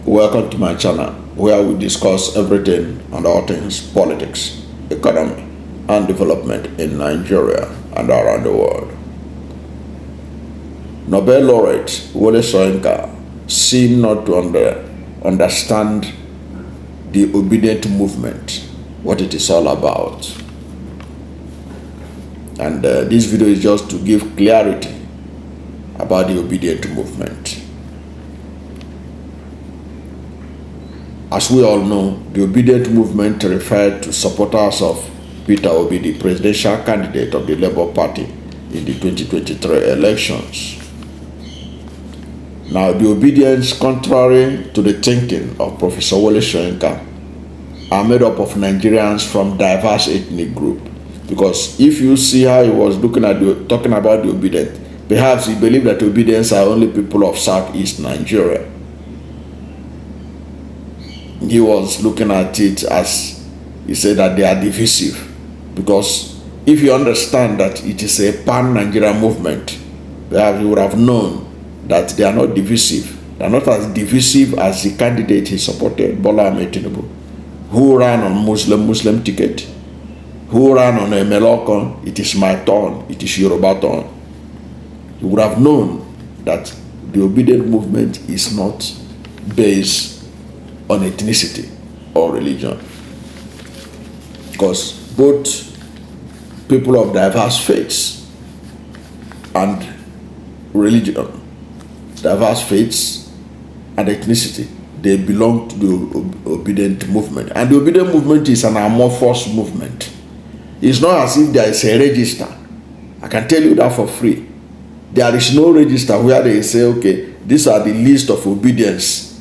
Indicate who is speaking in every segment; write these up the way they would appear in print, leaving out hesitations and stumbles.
Speaker 1: Welcome to my channel where we discuss everything on all things politics, economy, and development in Nigeria and around the world. Nobel laureate Wole Soyinka seemed not to understand the obedient movement, what it is all about. And this video is just to give clarity about the obedient movement. As we all know, the obedient movement referred to supporters of Peter Obi, the presidential candidate of the Labour Party in the 2023 elections. Now, the obedience, contrary to the thinking of Professor Wole Soyinka, are made up of Nigerians from diverse ethnic groups. Because if you see how he was talking about the obedient, perhaps he believed that obedience are only people of Southeast Nigeria. He was looking at it as he said that they are divisive, because if you understand that it is a pan-Nigerian movement, perhaps you would have known that they are not divisive. They are not as divisive as the candidate he supported, Bola Ahmed Tinubu, who ran on Muslim ticket, who ran on a Melokon, it is my turn, it is Yoruba turn. You would have known that the obedient movement is not based on ethnicity or religion, because both people of diverse faiths and religion, diverse faiths and ethnicity, they belong to the obedient movement. And the obedient movement is an amorphous movement. It's not as if there is a register. I can tell you that for free. There is no register where they say, okay, these are the list of obedience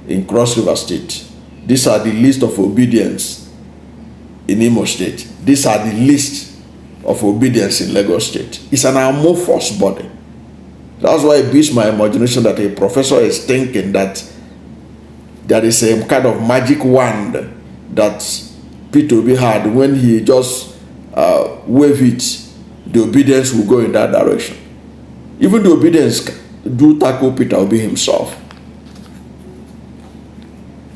Speaker 1: in Cross River State. These are the list of obedience in Imo State. These are the list of obedience in Lagos State. It's an amorphous body. That's why it beats my imagination that a professor is thinking that there is a kind of magic wand that Peter Obi had. When he just wave it, the obedience will go in that direction. Even the obedience do tackle Peter Obi himself.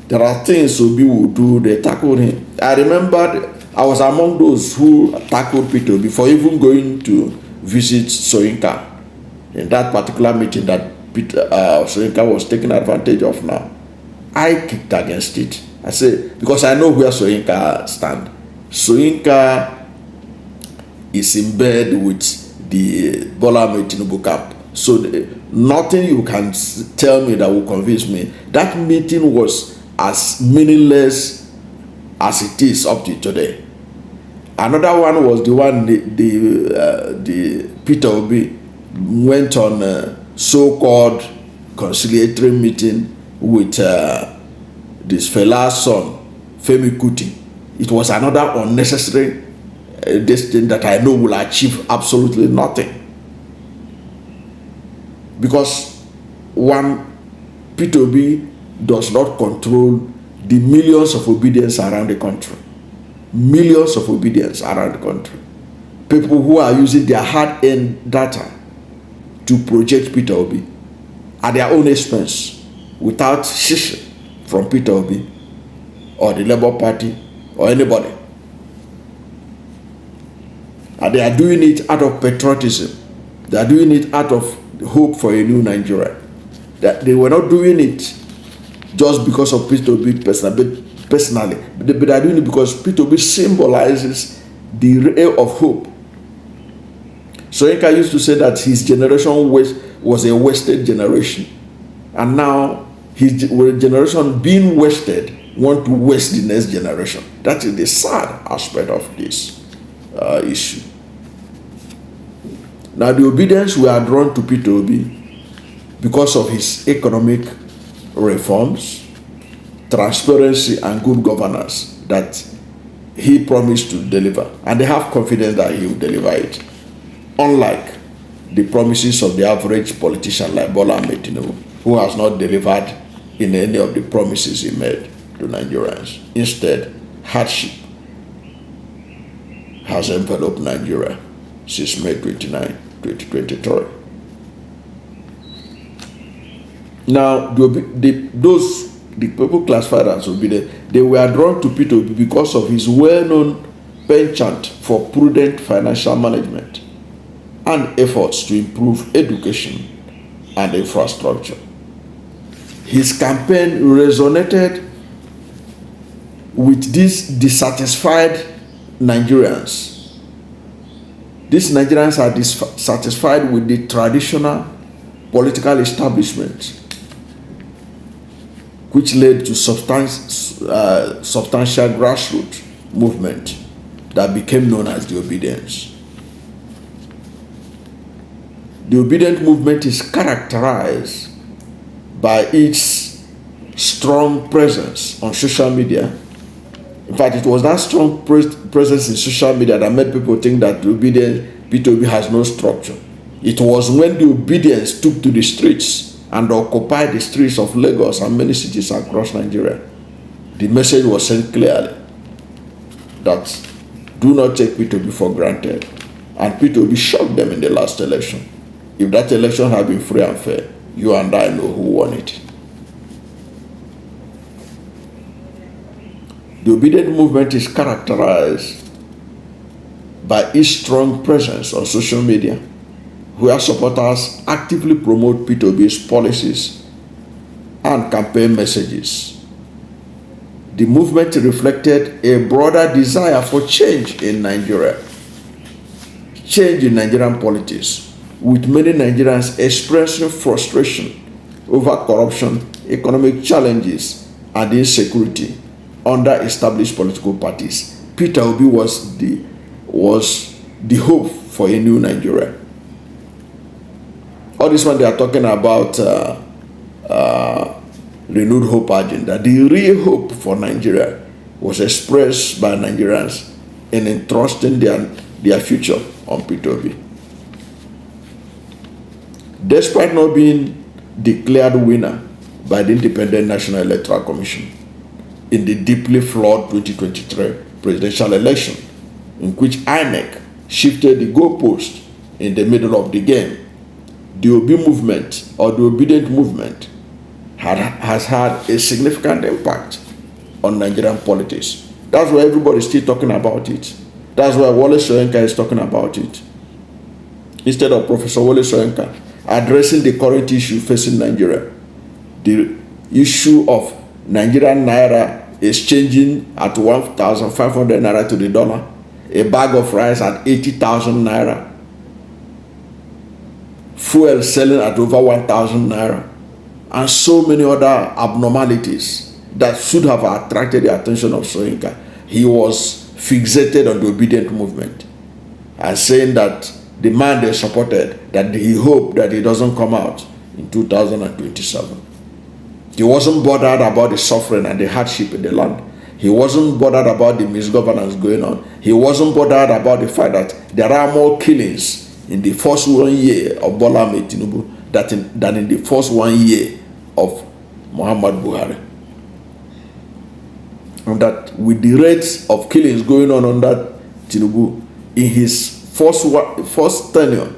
Speaker 1: There are things Obi will do, they tackled him. I remember I was among those who tackled Peter before even going to visit Soyinka in that particular meeting that Peter Soyinka was taking advantage of now. I kicked against it. I said, because I know where Soyinka stands. Soyinka is in bed with the Bola Ahmed Tinubu camp. So nothing you can tell me that will convince me. That meeting was as meaningless as it is up to today. Another one was the one the Peter Obi went on a so-called conciliatory meeting with this fella's son, Femi Kuti. It was another unnecessary destiny that I know will achieve absolutely nothing. Because one, Peter Obi does not control the millions of obedience around the country. Millions of obedience around the country. People who are using their hard-earned data to project Peter Obi at their own expense without shishing from Peter Obi or the Labour Party or anybody. And they are doing it out of patriotism. They are doing it out of hope for a new Nigeria. That they were not doing it just because of Peter Obi personally, but they are doing it because Peter Obi symbolizes the ray of hope. Soyinka used to say that his generation was a wasted generation, and now his generation being wasted want to waste the next generation. That is the sad aspect of this issue. Now, the obedience we are drawn to Peter Obi because of his economic reforms, transparency, and good governance that he promised to deliver, and they have confidence that he will deliver it, unlike the promises of the average politician like Bola Ahmed Tinubu, who has not delivered in any of the promises he made to Nigerians. Instead, hardship has enveloped Nigeria since May 29, 2023. Now, those the people classified as obedient, they were drawn to Peter Obi because of his well-known penchant for prudent financial management and efforts to improve education and infrastructure. His campaign resonated with these dissatisfied Nigerians. These Nigerians are dissatisfied with the traditional political establishment, which led to substantial grassroots movement that became known as the Obidients. The Obedient movement is characterized by its strong presence on social media. In fact, it was that strong presence in social media that made people think that the Peter Obi has no structure. It was when the Obidients took to the streets and occupied the streets of Lagos and many cities across Nigeria, the message was sent clearly that do not take Peter Obi for granted. And Peter Obi shocked them in the last election. If that election had been free and fair, you and I know who won it. The Obedient movement is characterized by its strong presence on social media, where supporters actively promote Peter Obi's policies and campaign messages. The movement reflected a broader desire for change in Nigeria, change in Nigerian politics, with many Nigerians expressing frustration over corruption, economic challenges, and insecurity under established political parties. Peter Obi was the hope for a new Nigeria. All this one they are talking about renewed hope agenda. The real hope for Nigeria was expressed by Nigerians in entrusting their future on Peter Obi. Despite not being declared winner by the Independent National Electoral Commission in the deeply flawed 2023 presidential election, in which INEC shifted the goalpost in the middle of the game, the Obi movement, or the Obedient movement, has had a significant impact on Nigerian politics. That's why everybody is still talking about it. That's why Wole Soyinka is talking about it. Instead of Professor Wole Soyinka addressing the current issue facing Nigeria, the issue of Nigerian naira is changing at 1,500 naira to the dollar, a bag of rice at 80,000 naira, fuel selling at over 1,000 naira, and so many other abnormalities that should have attracted the attention of Soyinka. He was fixated on the Obedient movement and saying that the man they supported, that he hoped that he doesn't come out in 2027. He wasn't bothered about the suffering and the hardship in the land. He wasn't bothered about the misgovernance going on. He wasn't bothered about the fact that there are more killings in the first 1 year of Bola Ahmed Tinubu than in the first 1 year of Muhammad Buhari. And that with the rates of killings going on under Tinubu, in his first tenure,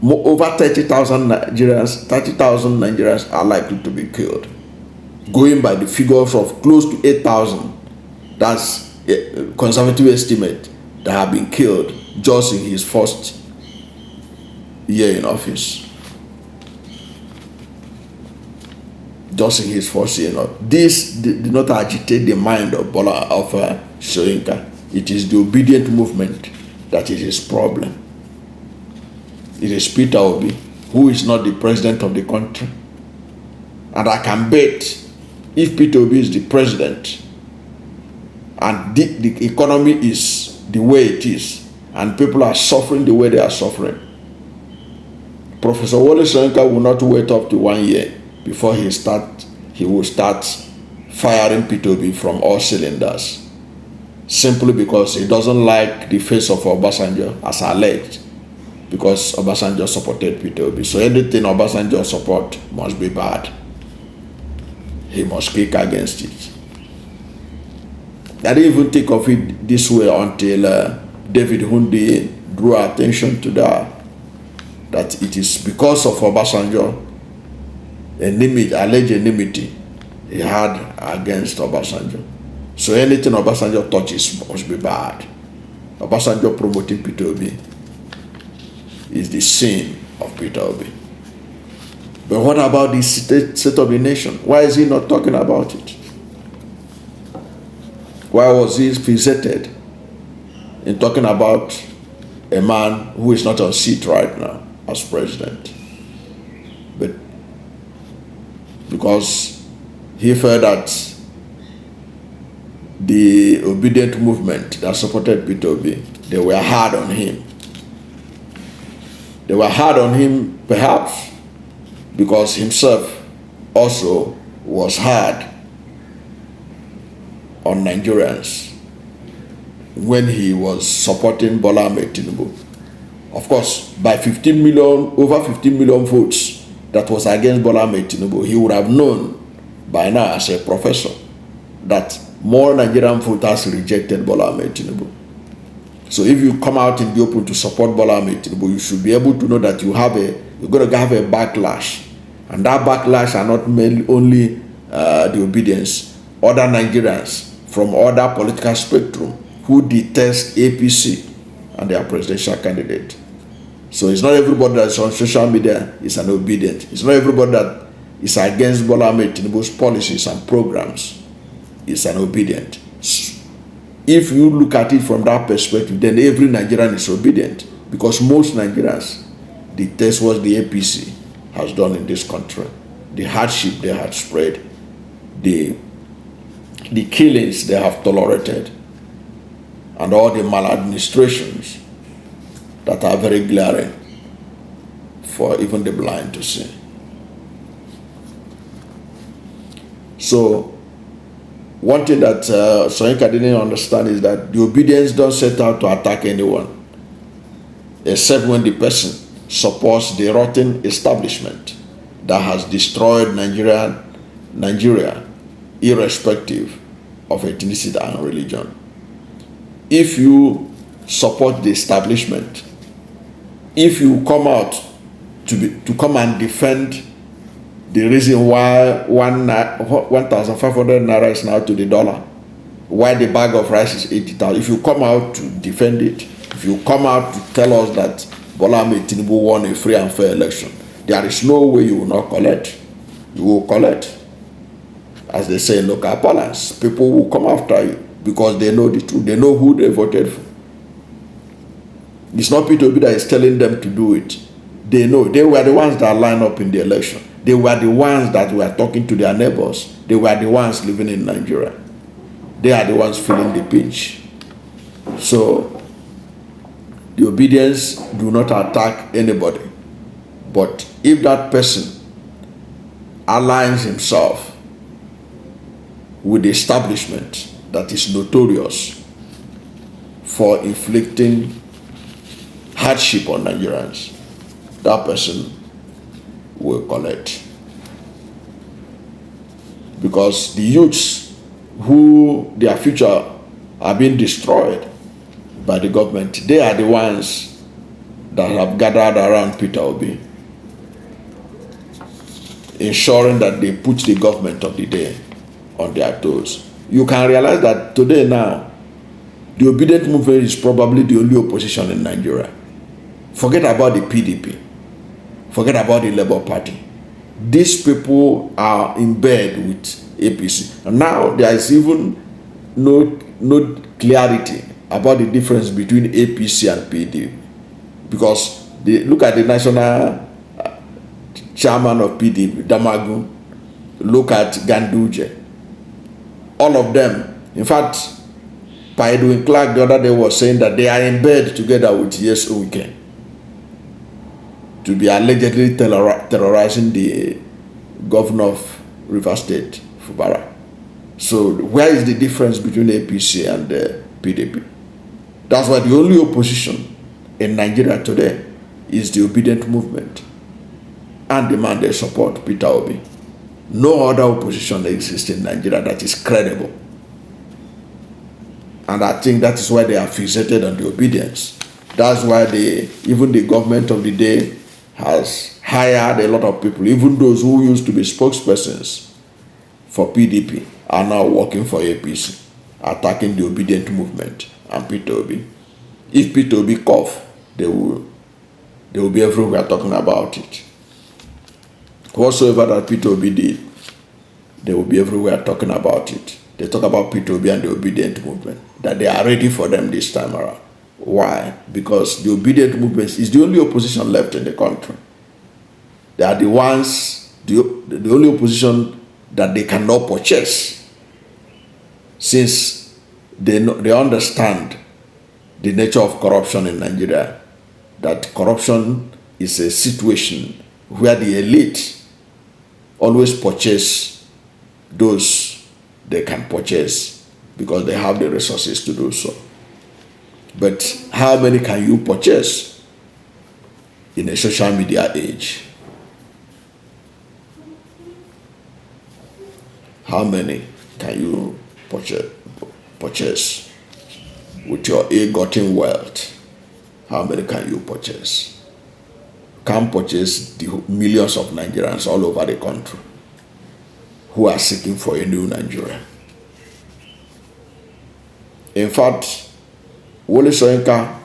Speaker 1: over 30,000 Nigerians are likely to be killed. Going by the figures of close to 8,000, that's a conservative estimate, that have been killed just in his first year in office. Just in his first year in office. This did not agitate the mind of Soyinka. It is the Obedient movement that is his problem. It is Peter Obi, who is not the president of the country. And I can bet, if Peter Obi is the president and the economy is the way it is and people are suffering the way they are suffering, Professor Wole Soyinka will not wait up to 1 year before he will start firing Peter Obi from all cylinders, simply because he doesn't like the face of Obasanjo, as alleged, because Obasanjo supported Peter Obi. So anything Obasanjo support must be bad. He must kick against it. I didn't even think of it this way until David Hunde drew attention to that it is because of Obasanjo, alleged enmity, he had against Obasanjo. So anything Obasanjo touches must be bad. Obasanjo promoting Peter Obi is the sin of Peter Obi. But what about the state of the nation? Why is he not talking about it? Why was he fixated in talking about a man who is not on seat right now as president? But because he felt that the obedient movement that supported Peter Obi, they were hard on him. They were hard on him perhaps because himself also was hard on Nigerians when he was supporting Bola Ahmed Tinubu. Of course, by 15 million, over 15 million votes that was against Bola Ahmed Tinubu, he would have known by now as a professor that more Nigerian voters rejected Bola Ahmed Tinubu. So if you come out in the open to support Bola Ahmed Tinubu, you should be able to know that you're going to have a backlash. And that backlash are not only the Obidients, other Nigerians from other political spectrum who detest APC and their presidential candidate. So it's not everybody that's on social media is an Obidient. It's not everybody that is against Bola Ahmed Tinubu's policies and programs is an Obidient. If you look at it from that perspective, then every Nigerian is obedient, because most Nigerians detest what the APC has done in this country, the hardship they have spread, the killings they have tolerated, and all the maladministrations that are very glaring for even the blind to see. So one thing that Soyinka didn't understand is that the Obidients don't set out to attack anyone, except when the person supports the rotten establishment that has destroyed Nigeria, irrespective of ethnicity and religion. If you support the establishment, if you come out to come and defend the reason why 1,500 naira is now to the dollar, why the bag of rice is 80,000, if you come out to defend it, if you come out to tell us that Bola Ahmed Tinubu won a free and fair election, there is no way you will not collect. You will collect. As they say in local parlance, people will come after you because they know the truth. They know who they voted for. It's not Peter Obi that is telling them to do it. They know. They were the ones that lined up in the election. They were the ones that were talking to their neighbors. They were the ones living in Nigeria. They are the ones feeling the pinch. So the Obidients do not attack anybody. But if that person aligns himself with the establishment that is notorious for inflicting hardship on Nigerians, that person will collect. Because the youths who their future are being destroyed by the government, they are the ones that have gathered around Peter Obi, ensuring that they put the government of the day on their toes. You can realize that today now, the Obedient movement is probably the only opposition in Nigeria. Forget about the PDP. Forget about the Labour Party. These people are in bed with APC. And now there is even no clarity about the difference between APC and PDP. Because look at the national chairman of PDP, Damagu. Look at Ganduje. All of them. In fact, Edwin Clark the other day was saying that they are in bed together with Yes Owike to be allegedly terrorizing the governor of River State, Fubara. So where is the difference between APC and PDP? That's why the only opposition in Nigeria today is the Obedient movement and the man they support, Peter Obi. No other opposition exists in Nigeria that is credible. And I think that is why they are fixated on the Obedience. That's why even the government of the day has hired a lot of people, even those who used to be spokespersons for PDP are now working for APC, attacking the Obidient movement and Peter Obi. If Peter Obi cough, they will be everywhere talking about it. Whatsoever that Peter Obi did, they will be everywhere talking about it. They talk about Peter Obi and the Obidient movement, that they are ready for them this time around. Why? Because the Obidient movement is the only opposition left in the country. They are the ones, the only opposition that they cannot purchase, since they understand the nature of corruption in Nigeria, that corruption is a situation where the elite always purchase those they can purchase because they have the resources to do so. But how many can you purchase in a social media age? How many can you purchase with your ill-gotten wealth? How many can you purchase? Can purchase the millions of Nigerians all over the country who are seeking for a new Nigeria. In fact, Wole Soyinka,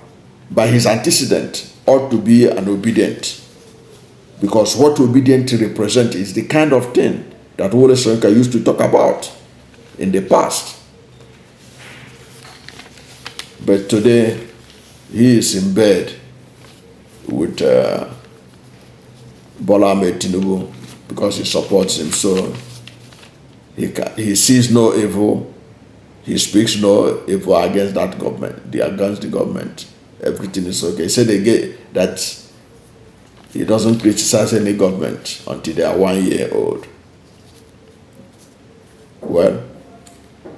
Speaker 1: by his antecedent, ought to be an Obidient, because what Obidient represents is the kind of thing that Wole Soyinka used to talk about in the past. But today, he is in bed with Bola Ahmed Tinubu because he supports him. So he sees no evil. He speaks no evil against that government, against the government. Everything is okay. He said again that he doesn't criticize any government until they are 1 year old. Well,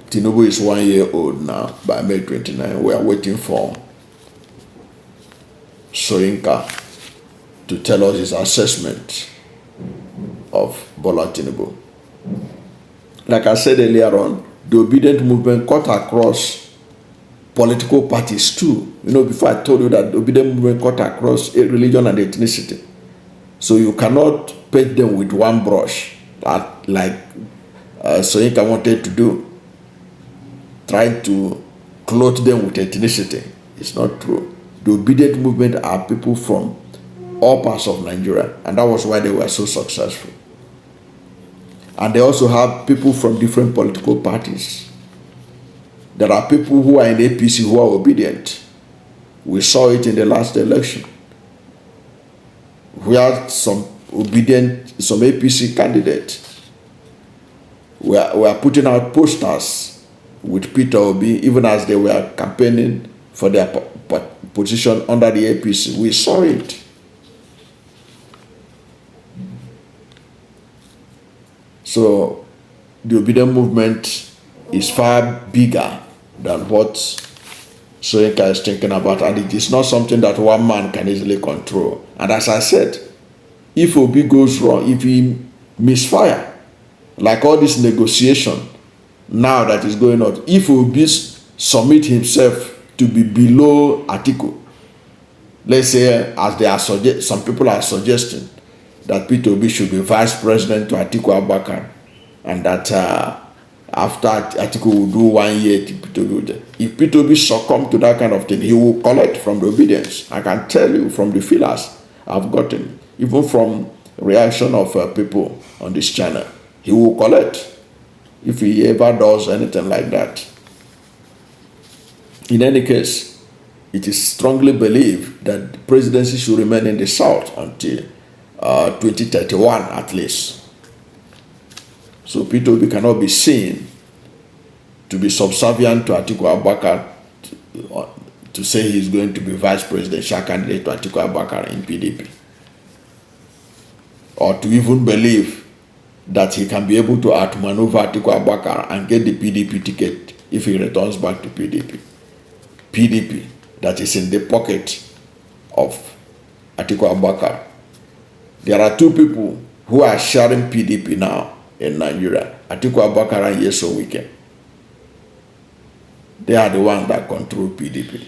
Speaker 1: Tinubu is 1 year old now. By May 29, we are waiting for Soyinka to tell us his assessment of Bola Tinubu. Like I said earlier on, the Obidient movement cut across political parties too. You know, before I told you that the Obidient movement cut across religion and ethnicity. So you cannot paint them with one brush, like Soyinka wanted to do, trying to clothe them with ethnicity. It's not true. The Obidient movement are people from all parts of Nigeria, and that was why they were so successful. And they also have people from different political parties. There are people who are in APC who are Obidient. We saw it in the last election. We had some APC candidates. We are putting out posters with Peter Obi, even as they were campaigning for their position under the APC. We saw it. So the Obidient movement is far bigger than what Soyinka is thinking about, and it is not something that one man can easily control. And as I said, if Obi goes wrong, if he misfire, like all this negotiation now that is going on, if Obi submit himself to be below Atiku, let's say, as they are some people are suggesting that Peter Obi should be vice president to Atiku Abubakar, and that after Atiku will do 1 year, if Peter Obi succumb to that kind of thing, he will collect from the Obidients. I can tell you from the feelers I've gotten, even from reaction of people on this channel, he will collect if he ever does anything like that. In any case, it is strongly believed that the presidency should remain in the South until 2031 at least. So Peter Obi cannot be seen to be subservient to Atiku Abubakar to say he's going to be vice presidential candidate to Atiku Abubakar in PDP, or to even believe that he can be able to outmaneuver Atiku Abubakar and get the PDP ticket if he returns back to PDP. PDP that is in the pocket of Atiku Abubakar. There are two people who are sharing PDP now in Nigeria, Atiku Abubakar and Wole Soyinka. They are the ones that control PDP.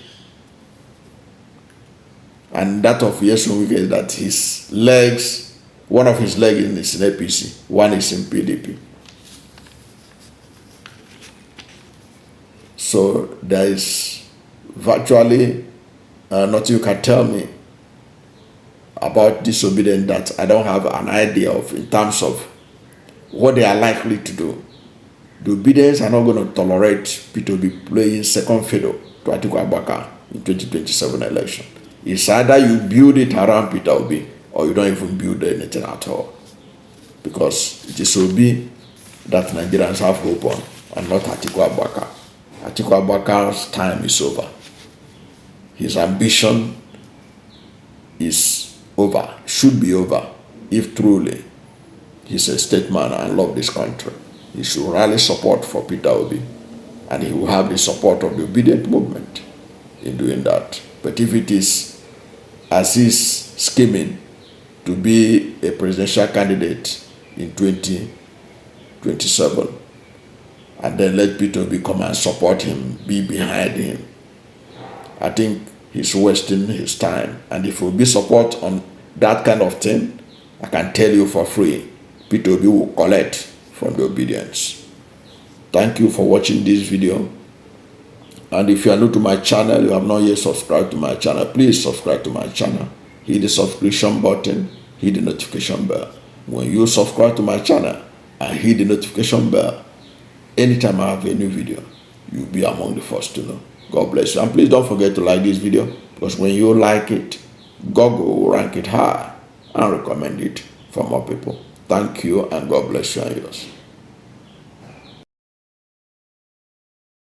Speaker 1: And that of Wole Soyinka is that his legs, one of his legs is in APC, one is in PDP. So there is virtually nothing you can tell me about disobedience that I don't have an idea of in terms of what they are likely to do. The Obidients are not going to tolerate Peter Obi playing second fiddle to Atiku Abubakar in 2027 election. It's either you build it around Peter Obi or you don't even build anything at all. Because it is Obi that Nigerians have hope on and not Atiku Abubakar. Atiku Abubakar's time is over. His ambition is over, should be over, if truly he's a statesman and love this country. He should rally support for Peter Obi, and he will have the support of the Obedient movement in doing that. But if it is as is scheming to be a presidential candidate in 2027, and then let Peter Obi come and support him, be behind him, I think he's wasting his time. And if Obi support on that kind of thing, I can tell you for free, Peter Obi will collect from the Obidients. Thank you for watching this video. And if you are new to my channel, you have not yet subscribed to my channel, please subscribe to my channel. Hit the subscription button, hit the notification bell. When you subscribe to my channel and hit the notification bell, anytime I have a new video, you'll be among the first to know. God bless you. And please don't forget to like this video, because when you like it, Google will rank it high and recommend it for more people. Thank you, and God bless you and yours.